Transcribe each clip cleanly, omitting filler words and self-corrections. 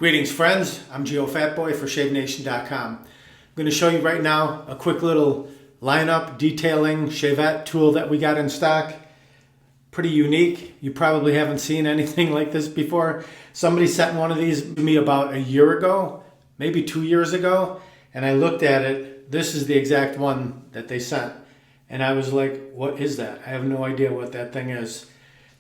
Greetings friends, I'm Geofatboy for ShaveNation.com. I'm going to show you right now a quick little lineup detailing shavette tool that we got in stock. Pretty unique. You probably haven't seen anything like this before. Somebody sent one of these to me about a year ago, maybe 2 years ago, and I looked at it. This is the exact one that they sent. And I was like, what is that? I have no idea what that thing is.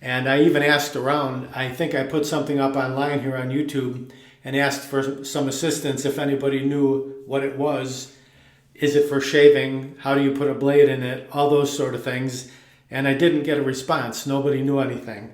And I even asked around. I think I put something up online here on YouTube and asked for some assistance if anybody knew what it was. Is it for shaving? How do you put a blade in it? All those sort of things. And I didn't get a response. Nobody knew anything.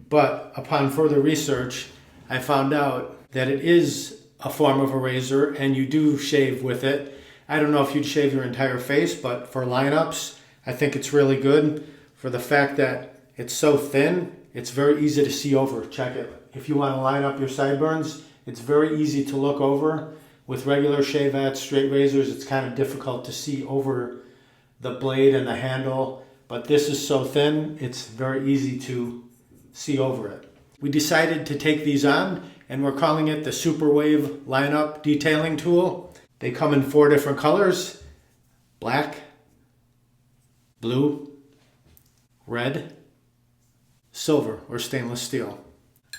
But upon further research, I found out that it is a form of a razor and you do shave with it. I don't know if you'd shave your entire face, but for lineups, I think it's really good for the fact that it's so thin, it's very easy to see over. Check it. If you want to line up your sideburns, it's very easy to look over. With regular shavettes, straight razors, it's kind of difficult to see over the blade and the handle. But this is so thin, it's very easy to see over it. We decided to take these on, and we're calling it the SuperWave lineup detailing tool. They come in 4 different colors: black, blue, red, silver or stainless steel.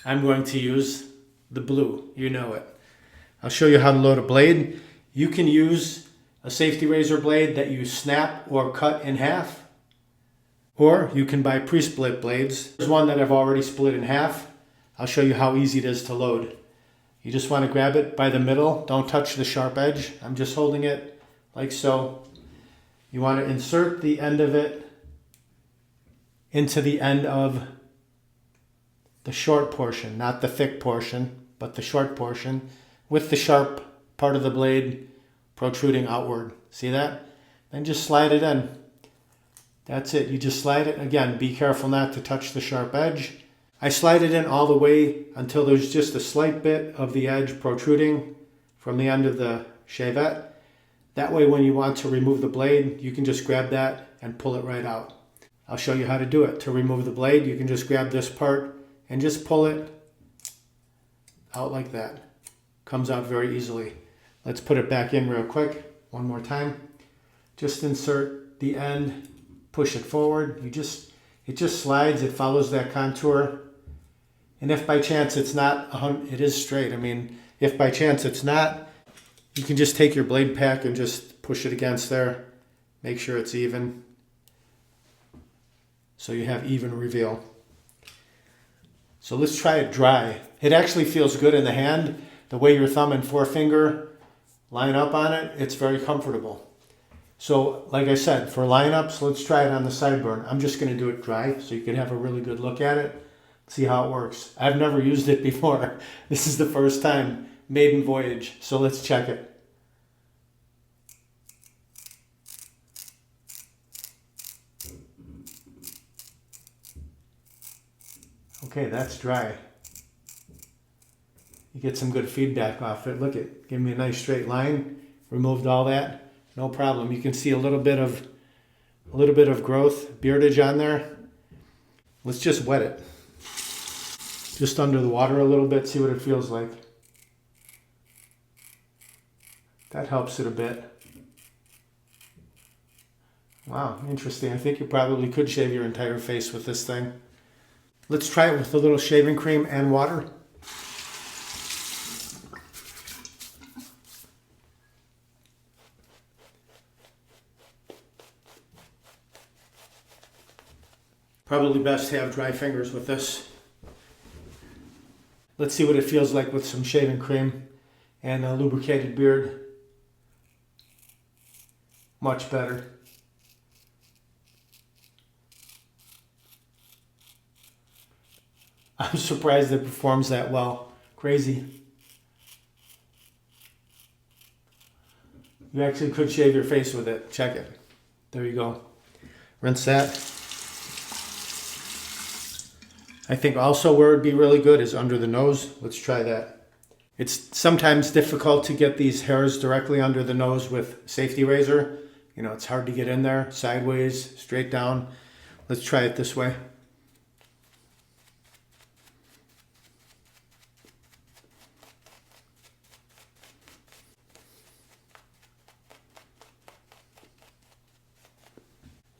I'm going to use the blue, you know it. I'll show you how to load a blade. You can use a safety razor blade that you snap or cut in half, or you can buy pre-split blades. There's one that I've already split in half. I'll show you how easy it is to load. You just want to grab it by the middle. Don't touch the sharp edge. I'm just holding it like so. You want to insert the end of it into the end of the short portion, not the thick portion, but the short portion, with the sharp part of the blade protruding outward. See that? Then just slide it in. That's it. You just slide it. Again, be careful not to touch the sharp edge. I slide it in all the way until there's just a slight bit of the edge protruding from the end of the shavette. That way when you want to remove the blade, you can just grab that and pull it right out. I'll show you how to do it. To remove the blade, you can just grab this part and just pull it out like that. Comes out very easily. Let's put it back in real quick. One more time. Just insert the end, push it forward. It just slides, it follows that contour. And if by chance it's not, it is straight. I mean, if by chance it's not, you can just take your blade pack and just push it against there. Make sure it's even, so you have even reveal. So let's try it dry. It actually feels good in the hand. The way your thumb and forefinger line up on it, it's very comfortable. So like I said, for lineups, let's try it on the sideburn. I'm just going to do it dry so you can have a really good look at it. See how it works. I've never used it before. This is the first time, maiden voyage. So let's check it. Okay, that's dry. You get some good feedback off it. Look at, give me a nice straight line. Removed all that, no problem. You can see a little bit of growth, beardage on there. Let's just wet it. Just under the water a little bit, see what it feels like. That helps it a bit. Wow, interesting. I think you probably could shave your entire face with this thing. Let's try it with a little shaving cream and water. Probably best to have dry fingers with this. Let's see what it feels like with some shaving cream and a lubricated beard. Much better. I'm surprised it performs that well. Crazy. You actually could shave your face with it. Check it. There you go. Rinse that. I think also where it'd be really good is under the nose. Let's try that. It's sometimes difficult to get these hairs directly under the nose with safety razor. You know, it's hard to get in there, sideways, straight down. Let's try it this way.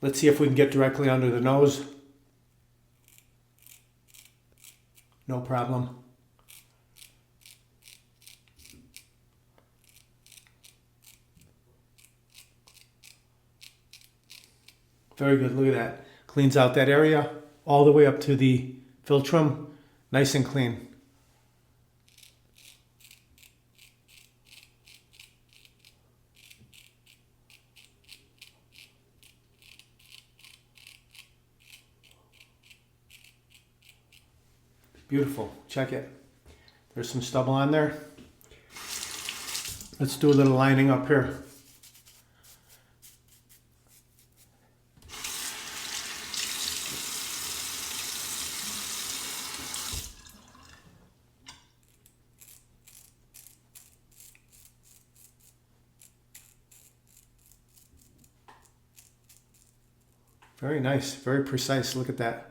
Let's see if we can get directly under the nose. No problem. Very good, look at that. Cleans out that area all the way up to the philtrum, nice and clean. Beautiful, check it. There's some stubble on there. Let's do a little lining up here. Very nice, very precise, look at that.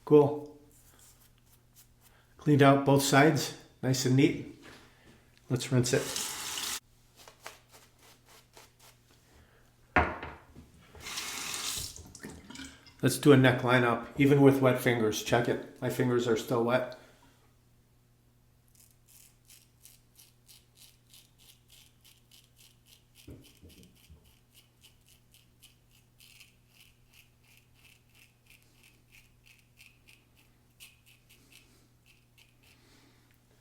Cool. Cleaned out both sides, nice and neat. Let's rinse it. Let's do a neck line up, even with wet fingers. Check it. My fingers are still wet.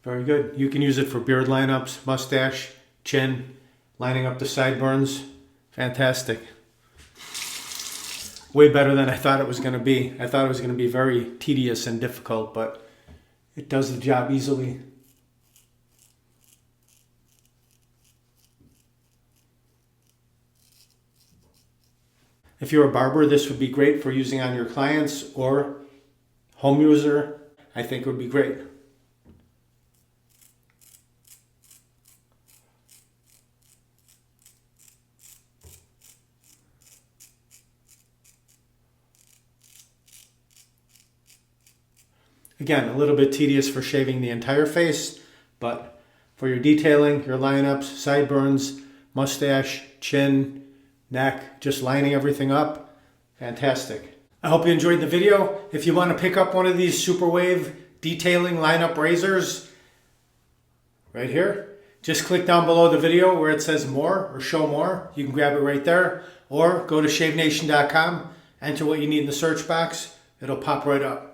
Very good. You can use it for beard lineups, mustache, chin, lining up the sideburns. Fantastic. Way better than I thought it was going to be. I thought it was going to be very tedious and difficult, but it does the job easily. If you're a barber, this would be great for using on your clients or home user. I think it would be great. Again, a little bit tedious for shaving the entire face, but for your detailing, your lineups, sideburns, mustache, chin, neck, just lining everything up, fantastic. I hope you enjoyed the video. If you want to pick up one of these SuperWave detailing lineup razors, right here, just click down below the video where it says more or show more. You can grab it right there, or go to shavenation.com, enter what you need in the search box, it'll pop right up.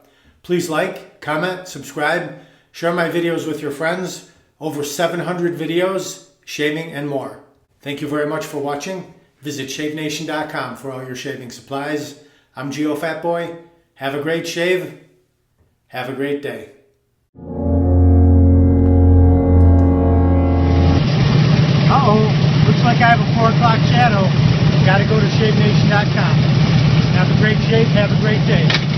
Please like, comment, subscribe, share my videos with your friends. Over 700 videos, shaving and more. Thank you very much for watching. Visit shavenation.com for all your shaving supplies. I'm Geofatboy. Have a great shave. Have a great day. Uh-oh, looks like I have a 4 o'clock shadow. Gotta go to shavenation.com. Have a great shave, have a great day.